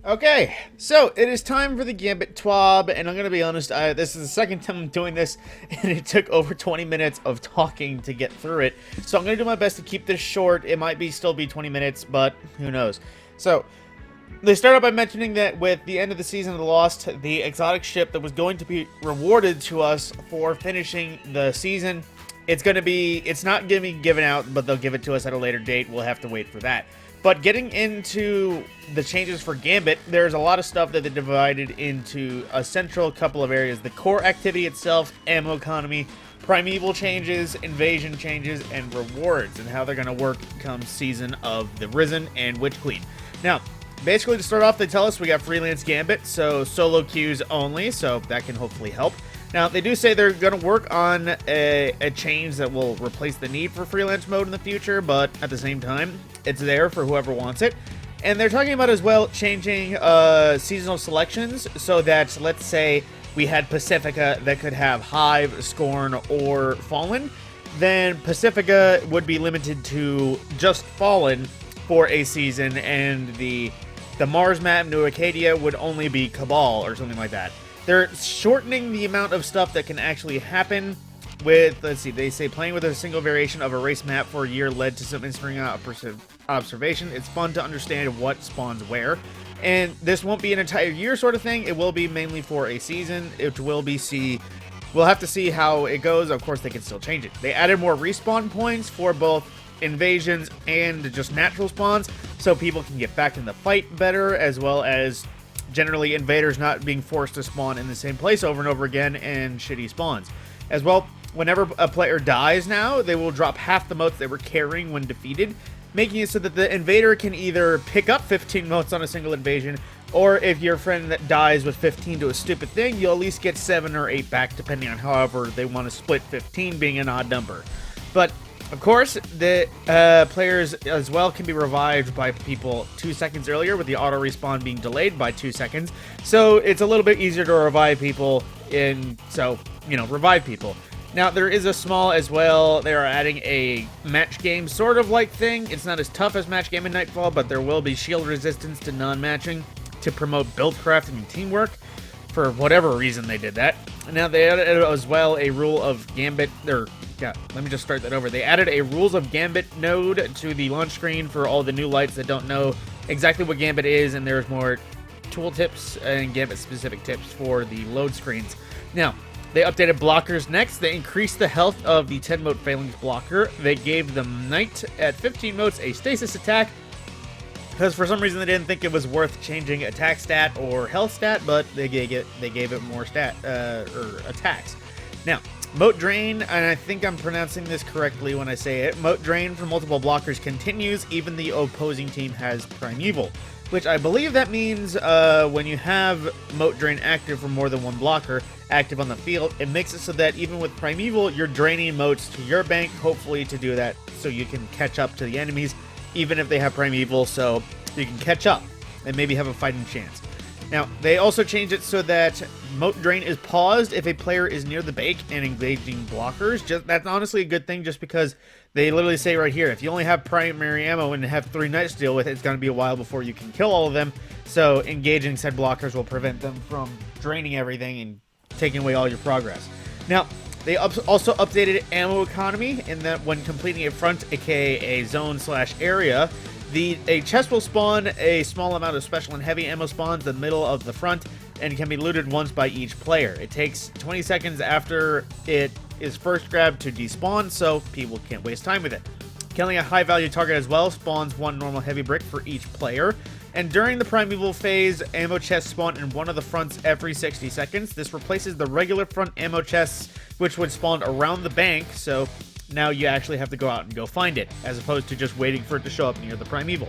Okay, so it is time for the Gambit TWAB, and I'm gonna be honest, this is the second time I'm doing this, and it took over 20 minutes of talking to get through it. So I'm gonna do my best to keep this short. It might still be 20 minutes, but who knows. So they start out by mentioning that with the end of the season of the Lost, the exotic ship that was going to be rewarded to us for finishing the season, it's not gonna be given out, but they'll give it to us at a later date. We'll have to wait for that. But getting into the changes for Gambit, there's a lot of stuff that they divided into a central couple of areas. The core activity itself, ammo economy, primeval changes, invasion changes, and rewards, and how they're going to work come season of the Risen and Witch Queen. Now, basically to start off, they tell us we got freelance Gambit, so solo queues only, so that can hopefully help. Now, they do say they're going to work on a change that will replace the need for freelance mode in the future, but at the same time, it's there for whoever wants it. And they're talking about as well changing seasonal selections so that, let's say, we had Pacifica that could have Hive, Scorn, or Fallen, then Pacifica would be limited to just Fallen for a season, and the Mars map, New Acadia, would only be Cabal or something like that. They're shortening the amount of stuff that can actually happen with, let's see, they say playing with a single variation of a race map for a year led to some interesting observation. It's fun to understand what spawns where. And this won't be an entire year sort of thing. It will be mainly for a season. We'll have to see how it goes. Of course, they can still change it. They added more respawn points for both invasions and just natural spawns, so people can get back in the fight better, as well as generally invaders not being forced to spawn in the same place over and over again and shitty spawns. As well, whenever a player dies now, they will drop half the motes they were carrying when defeated, making it so that the invader can either pick up 15 motes on a single invasion, or if your friend that dies with 15 to a stupid thing, you'll at least get 7 or 8 back, depending on however they want to split 15 being an odd number. But of course, the players as well can be revived by people 2 seconds earlier, with the auto respawn being delayed by 2 seconds. So it's a little bit easier to revive people revive people. Now, there is a small as well. They are adding a match game sort of like thing. It's not as tough as match game in Nightfall, but there will be shield resistance to non-matching to promote build crafting and teamwork. For whatever reason they did that. Now, they added as well a rule of Gambit, let me just start that over. They added a Rules of Gambit node to the launch screen for all the new lights that don't know exactly what Gambit is, and there's more tool tips and Gambit-specific tips for the load screens. Now, they updated blockers next. They increased the health of the 10-mote Phalanx blocker. They gave the Knight at 15 motes a stasis attack, because for some reason they didn't think it was worth changing attack stat or health stat, but they gave it more stat or attacks. Now, Mote Drain, and I think I'm pronouncing this correctly when I say it, Mote Drain for multiple blockers continues, even the opposing team has Primeval, which I believe that means when you have Mote Drain active for more than one blocker active on the field, it makes it so that even with Primeval, you're draining motes to your bank, hopefully to do that so you can catch up to the enemies, even if they have Primeval, so you can catch up and maybe have a fighting chance. Now, they also changed it so that Mote Drain is paused if a player is near the bank and engaging blockers. That's honestly a good thing, just because they literally say right here, if you only have primary ammo and have 3 knights to deal with, it's going to be a while before you can kill all of them. So engaging said blockers will prevent them from draining everything and taking away all your progress. Now, they also updated ammo economy in that when completing a front, aka a zone/area, a chest will spawn a small amount of special and heavy ammo spawns in the middle of the front and can be looted once by each player. It takes 20 seconds after it is first grabbed to despawn, so people can't waste time with it. Killing a high value target as well spawns 1 normal heavy brick for each player. And during the primeval phase, ammo chests spawn in one of the fronts every 60 seconds. This replaces the regular front ammo chests, which would spawn around the bank, so now you actually have to go out and go find it, as opposed to just waiting for it to show up near the primeval.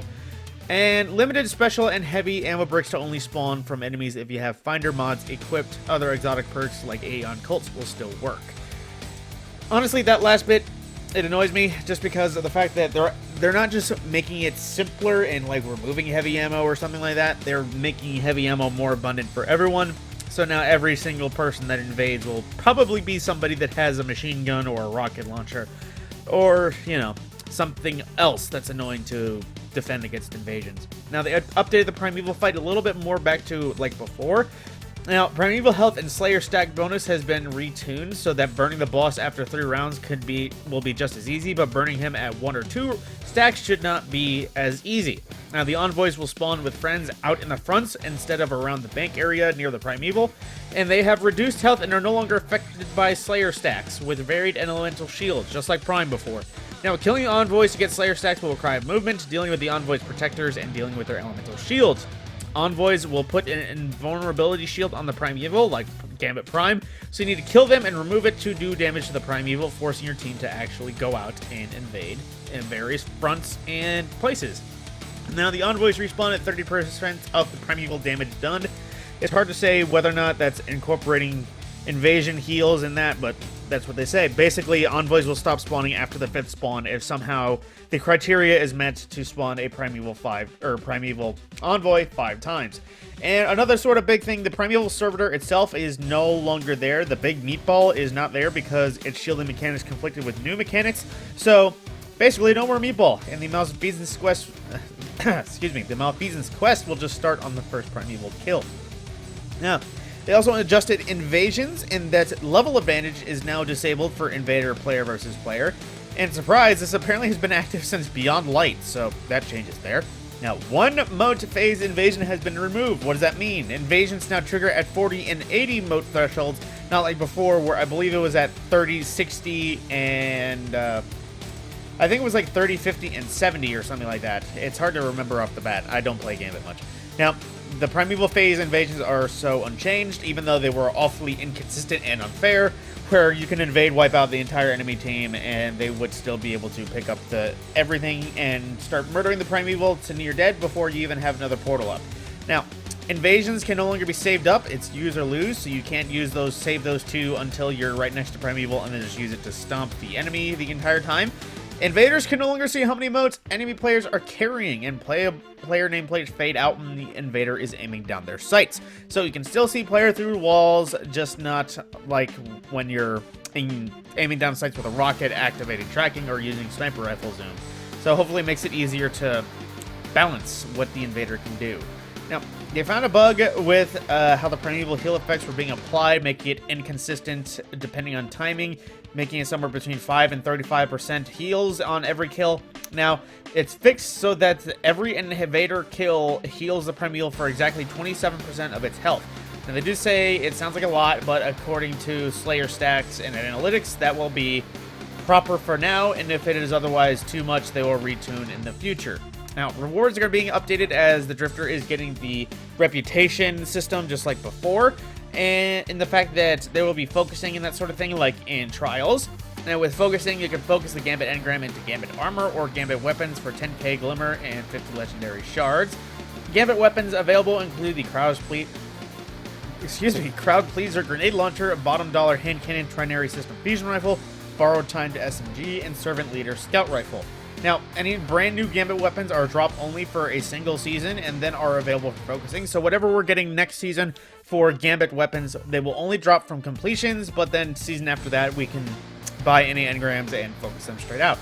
And limited special and heavy ammo bricks to only spawn from enemies if you have finder mods equipped. Other exotic perks like Aeon Cults will still work. Honestly, that last bit, it annoys me just because of the fact that they're not just making it simpler and like removing heavy ammo or something like that. They're making heavy ammo more abundant for everyone. So now every single person that invades will probably be somebody that has a machine gun or a rocket launcher, or, something else that's annoying to defend against invasions. Now, they updated the Primeval fight a little bit more back to like before. Now, Primeval health and Slayer stack bonus has been retuned so that burning the boss after 3 rounds will be just as easy, but burning him at 1 or 2 stacks should not be as easy. Now, the envoys will spawn with friends out in the fronts instead of around the bank area near the Primeval, and they have reduced health and are no longer affected by Slayer stacks with varied elemental shields, just like Prime before. Now, killing the envoys to get Slayer stacks will require movement, dealing with the envoys' protectors, and dealing with their elemental shields. Envoys will put an invulnerability shield on the Primeval, like Gambit Prime, so you need to kill them and remove it to do damage to the Primeval, forcing your team to actually go out and invade in various fronts and places. Now, the envoys respawn at 30% of the Primeval damage done. It's hard to say whether or not that's incorporating invasion heals and that, but that's what they say. Basically, envoys will stop spawning after the 5th spawn if somehow the criteria is meant to spawn a Primeval envoy 5 times. And another sort of big thing, the Primeval servitor itself is no longer there. The big meatball is not there because its shielding mechanics conflicted with new mechanics. So basically, no more meatball, and the Malfeasance quest, the Malfeasance quest will just start on the first Primeval kill. Now, they also adjusted invasions, and that level advantage is now disabled for invader player versus player. And surprise, this apparently has been active since Beyond Light, so that changes there. Now, 1 moat phase invasion has been removed. What does that mean? Invasions now trigger at 40 and 80 moat thresholds, not like before where I believe it was at 30, 60, and I think it was like 30, 50, and 70 or something like that. It's hard to remember off the bat. I don't play Gambit much. Now, the Primeval phase invasions are so unchanged, even though they were awfully inconsistent and unfair, where you can invade, wipe out the entire enemy team, and they would still be able to pick up everything and start murdering the Primeval to near dead before you even have another portal up. Now, invasions can no longer be saved up. It's use or lose, so you can't save those 2 until you're right next to Primeval and then just use it to stomp the enemy the entire time. Invaders can no longer see how many moats enemy players are carrying, and player nameplates fade out when the invader is aiming down their sights. So you can still see player through walls, just not like when you're aiming down sights with a rocket, activating tracking, or using sniper rifle zoom. So hopefully it makes it easier to balance what the invader can do. Now, they found a bug with how the Primeval heal effects were being applied, making it inconsistent depending on timing, making it somewhere between 5 and 35% heals on every kill. Now, it's fixed so that every invader kill heals the Primeval for exactly 27% of its health. Now, they do say it sounds like a lot, but according to Slayer stacks and analytics, that will be proper for now, and if it is otherwise too much, they will retune in the future. Now, rewards are being updated as the Drifter is getting the reputation system just like before, and in the fact that they will be focusing in that sort of thing like in Trials. Now, with focusing, you can focus the Gambit engram into Gambit armor or Gambit weapons for 10k Glimmer and 50 legendary shards. Gambit weapons available include the Crowd Pleaser grenade launcher, bottom dollar hand cannon, trinary system fusion rifle, borrowed timed SMG, and servant leader scout rifle. Now, any brand new Gambit weapons are dropped only for a single season and then are available for focusing. So whatever we're getting next season for Gambit weapons, they will only drop from completions, but then season after that, we can buy any engrams and focus them straight out.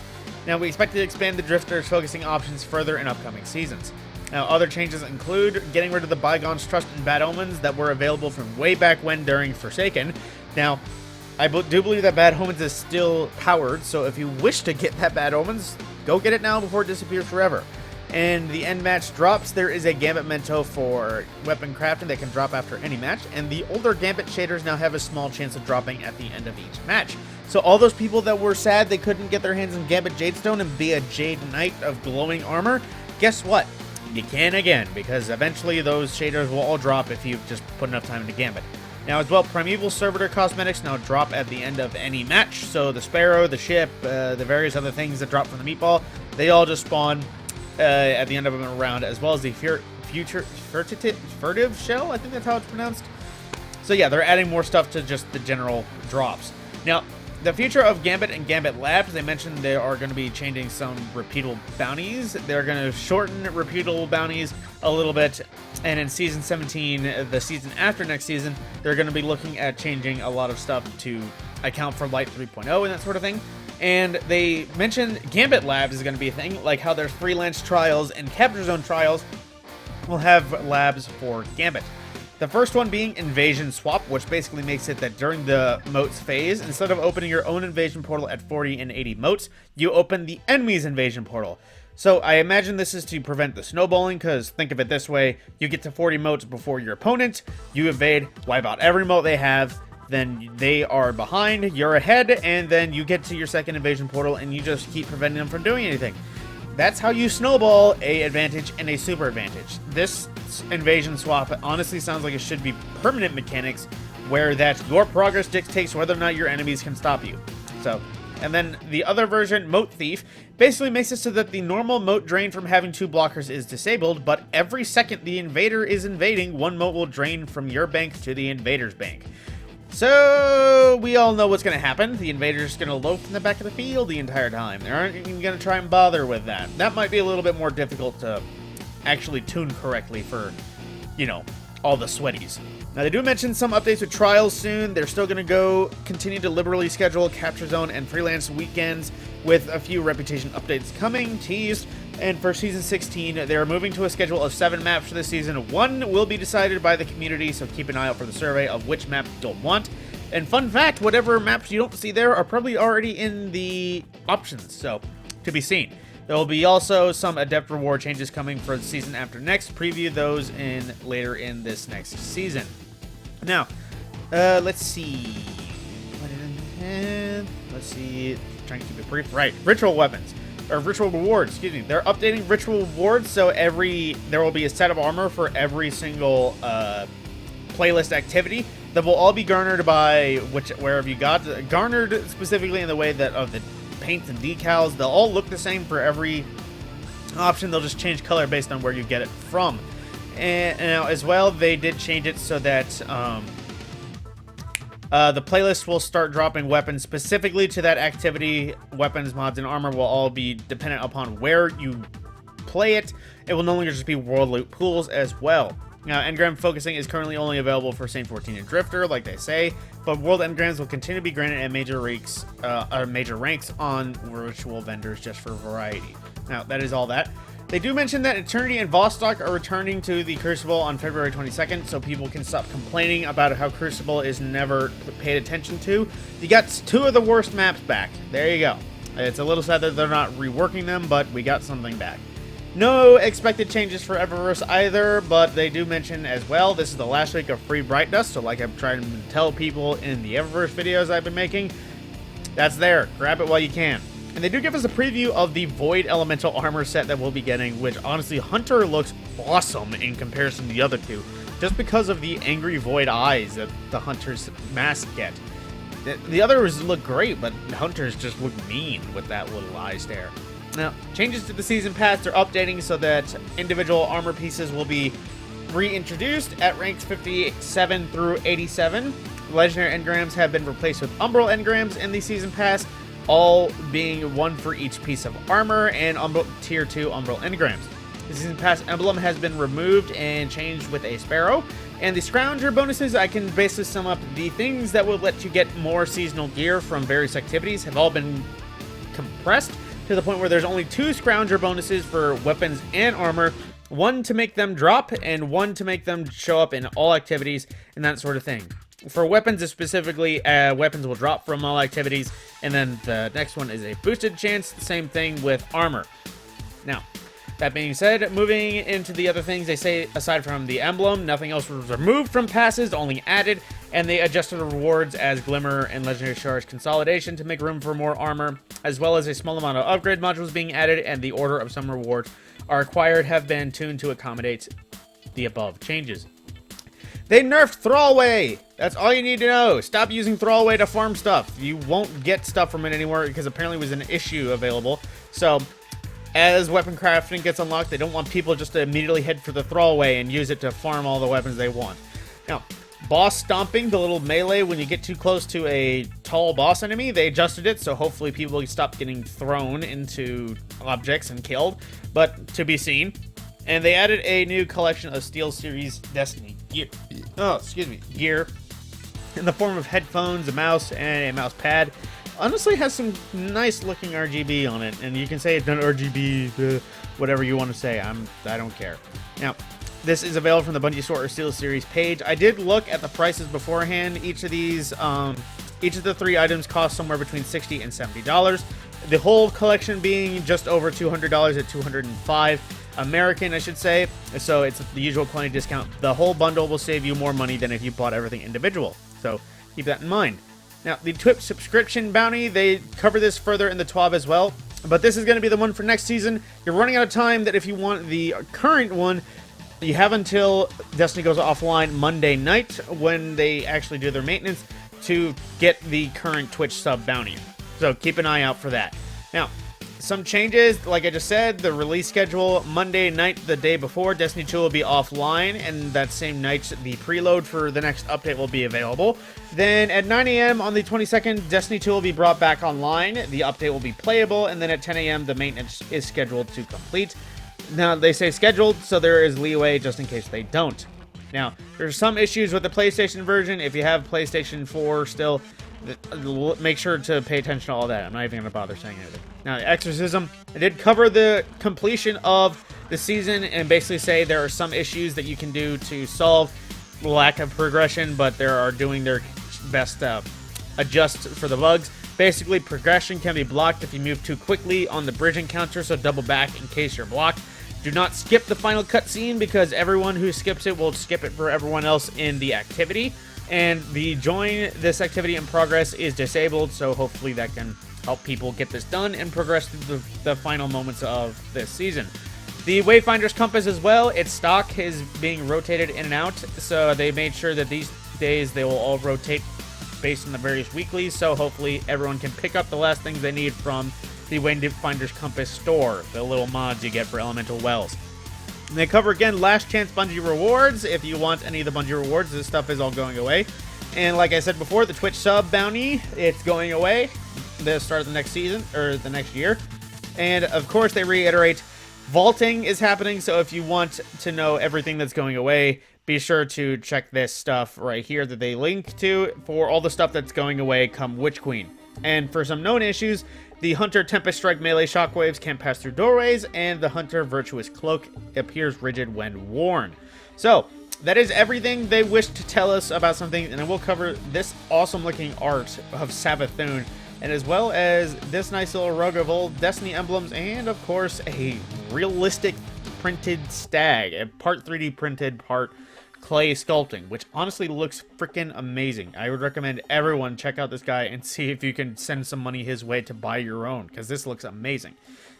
Now, we expect to expand the Drifter's focusing options further in upcoming seasons. Now, other changes include getting rid of the Bygone's Trust and Bad Omens that were available from way back when during Forsaken. Now, I do believe that Bad Omens is still powered, so if you wish to get that Bad Omens, go get it now before it disappears forever. And the end match drops, there is a Gambit Mento for weapon crafting that can drop after any match, and the older Gambit shaders now have a small chance of dropping at the end of each match. So all those people that were sad they couldn't get their hands on Gambit Jadestone and be a Jade Knight of glowing armor, guess what? You can again, because eventually those shaders will all drop if you just put enough time into Gambit. Now, as well, Primeval Servitor cosmetics now drop at the end of any match. So the Sparrow, the ship, the various other things that drop from the meatball, they all just spawn at the end of a round, as well as the furtive shell. I think that's how it's pronounced. So yeah, they're adding more stuff to just the general drops. Now, the future of Gambit and Gambit Labs, they mentioned they are going to be changing some repeatable bounties. They're going to shorten repeatable bounties a little bit. And in Season 17, the season after next season, they're going to be looking at changing a lot of stuff to account for Light 3.0 and that sort of thing. And they mentioned Gambit labs is going to be a thing, like how there's freelance trials and capture zone trials will have labs for Gambit. The first one being Invasion Swap, which basically makes it that during the moats phase, instead of opening your own invasion portal at 40 and 80 moats, you open the enemy's invasion portal. So I imagine this is to prevent the snowballing, because think of it this way, you get to 40 moats before your opponent, you invade, wipe out every moat they have, then they are behind, you're ahead, and then you get to your second invasion portal and you just keep preventing them from doing anything. That's how you snowball a advantage and a super advantage. This invasion swap honestly sounds like it should be permanent mechanics, where that your progress dictates whether or not your enemies can stop you. So, and then the other version, Moat Thief, basically makes it so that the normal moat drain from having 2 blockers is disabled, but every second the invader is invading, 1 moat will drain from your bank to the invader's bank. So, we all know what's going to happen. The invader's going to loaf in the back of the field the entire time. They aren't even going to try and bother with that. That might be a little bit more difficult to actually tune correctly for, you know, all the sweaties. Now, they do mention some updates with trials soon. They're still going to continue to liberally schedule Capture Zone and Freelance weekends with a few reputation updates coming, teased. And for Season 16, they're moving to a schedule of 7 maps for this season. 1 will be decided by the community, so keep an eye out for the survey of which map you'll want. And fun fact, whatever maps you don't see there are probably already in the options, so to be seen. There will be also some Adept reward changes coming for the season after next. Preview those later in this next season. Now, let's see. Trying to keep it brief. Right, ritual weapons. Or ritual rewards, excuse me. They're updating ritual rewards, so there will be a set of armor for every single playlist activity that will all be garnered by wherever you got. Garnered specifically in the way that of the paints and decals. They'll all look the same for every option. They'll just change color based on where you get it from. And now as well, they did change it so that the playlist will start dropping weapons specifically to that activity. Weapons, mods, and armor will all be dependent upon where you play it. It will no longer just be world loot pools as well. Now, engram focusing is currently only available for Saint 14 and Drifter, like they say, but world engrams will continue to be granted at major ranks on virtual vendors just for variety. Now, that is all that. They do mention that Eternity and Vostok are returning to the Crucible on February 22nd, so people can stop complaining about how Crucible is never paid attention to. You got 2 of the worst maps back. There you go. It's a little sad that they're not reworking them, but we got something back. No expected changes for Eververse either, but they do mention as well, this is the last week of free Bright Dust, so like I'm trying to tell people in the Eververse videos I've been making, that's there. Grab it while you can. And they do give us a preview of the Void Elemental armor set that we'll be getting, which honestly, Hunter looks awesome in comparison to the other 2, just because of the angry void eyes that the Hunter's mask get. The others look great, but Hunter's just look mean with that little eye stare. Now, changes to the Season Pass are updating so that individual armor pieces will be reintroduced at ranks 57 through 87. Legendary engrams have been replaced with Umbral engrams in the Season Pass, all being 1 for each piece of armor, and Tier 2 Umbral engrams. The Season Pass emblem has been removed and changed with a sparrow. And the Scrounger bonuses, I can basically sum up the things that will let you get more seasonal gear from various activities have all been compressed to the point where there's only 2 Scrounger bonuses for weapons and armor, 1 to make them drop and 1 to make them show up in all activities and that sort of thing. For weapons, specifically, weapons will drop from all activities, and then the next one is a boosted chance, the same thing with armor. Now, that being said, moving into the other things, they say aside from the emblem, nothing else was removed from passes, only added, and they adjusted the rewards as Glimmer and Legendary Shards consolidation to make room for more armor, as well as a small amount of upgrade modules being added, and the order of some rewards are acquired have been tuned to accommodate the above changes. They nerfed Thrallway! That's all you need to know. Stop using Thrallway to farm stuff. You won't get stuff from it anymore because apparently it was an issue available. So, as weapon crafting gets unlocked, they don't want people just to immediately head for the Thrallway and use it to farm all the weapons they want. Now, boss stomping, the little melee when you get too close to a tall boss enemy, they adjusted it, so hopefully people stop getting thrown into objects and killed, but to be seen. And they added a new collection of SteelSeries Destiny gear in the form of headphones, a mouse, and a mouse pad. honestly has some nice looking RGB on it, and you can say it's not RGB, whatever you want to say. I don't care. Now, this is available from the Bungie Store or SteelSeries page. I did look at the prices beforehand. Each of these, each of the 3 items cost somewhere between $60 and $70. The whole collection being just over $200 at $205 American, I should say. So it's the usual quantity discount. The whole bundle will save you more money than if you bought everything individual. So keep that in mind. Now, the TWIP subscription bounty, they cover this further in the TWAB as well. But this is going to be the one for next season. You're running out of time that if you want the current one, you have until Destiny goes offline Monday night when they actually do their maintenance to get the current Twitch sub bounty. So keep an eye out for that. Now, some changes, like I just said, the release schedule, Monday night, the day before, Destiny 2 will be offline, and that same night, the preload for the next update will be available. Then at 9 a.m. on the 22nd, Destiny 2 will be brought back online, the update will be playable, and then at 10 a.m. the maintenance is scheduled to complete. Now, they say scheduled, so there is leeway just in case they don't. Now, there's some issues with the PlayStation version. If you have PlayStation 4 still, make sure to pay attention to all that. I'm not even going to bother saying anything. Now, the Exorcism, I did cover the completion of the season and basically say there are some issues that you can do to solve lack of progression, but they are doing their best to adjust for the bugs. Basically, progression can be blocked if you move too quickly on the bridge encounter, so double back in case you're blocked. Do not skip the final cutscene because everyone who skips it will skip it for everyone else in the activity. And the join this activity in progress is disabled, so hopefully that can help people get this done and progress through the final moments of this season. The Wayfinder's Compass as well, its stock is being rotated in and out, so they made sure that these days they will all rotate based on the various weeklies, so hopefully everyone can pick up the last things they need from the Wayfinder's Compass store, the little mods you get for Elemental Wells. And they cover, again, Last Chance Bungie rewards. If you want any of the Bungie rewards, this stuff is all going away. And like I said before, the Twitch sub bounty, it's going away the start of the next season, or the next year. And, of course, they reiterate, vaulting is happening, so if you want to know everything that's going away, be sure to check this stuff right here that they link to for all the stuff that's going away come Witch Queen. And for some known issues, the Hunter Tempest Strike melee shockwaves can't pass through doorways, and the Hunter Virtuous Cloak appears rigid when worn. So, that is everything they wish to tell us about something, and I will cover this awesome looking art of Savathun, and as well as this nice little rug of old Destiny emblems, and of course a realistic printed stag, a part 3D printed, part clay sculpting, which honestly looks freaking amazing. I would recommend everyone check out this guy and see if you can send some money his way to buy your own, because this looks amazing.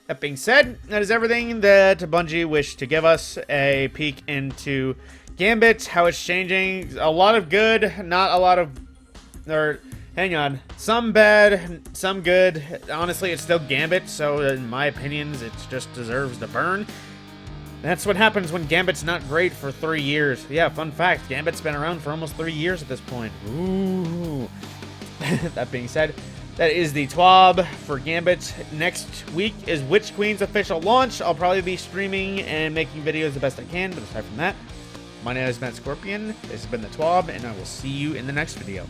That being said, that is everything that Bungie wished to give us a peek into Gambit, how it's changing. A lot of good, not a lot of, or hang on, some bad, some good. Honestly, it's still Gambit, so in my opinions, it just deserves the burn. That's what happens when Gambit's not great for 3 years. Yeah, fun fact, Gambit's been around for almost 3 years at this point. Ooh. That being said, that is the TWAB for Gambit. Next week is Witch Queen's official launch. I'll probably be streaming and making videos the best I can, but aside from that, my name is Matt Scorpion. This has been the TWAB, and I will see you in the next video.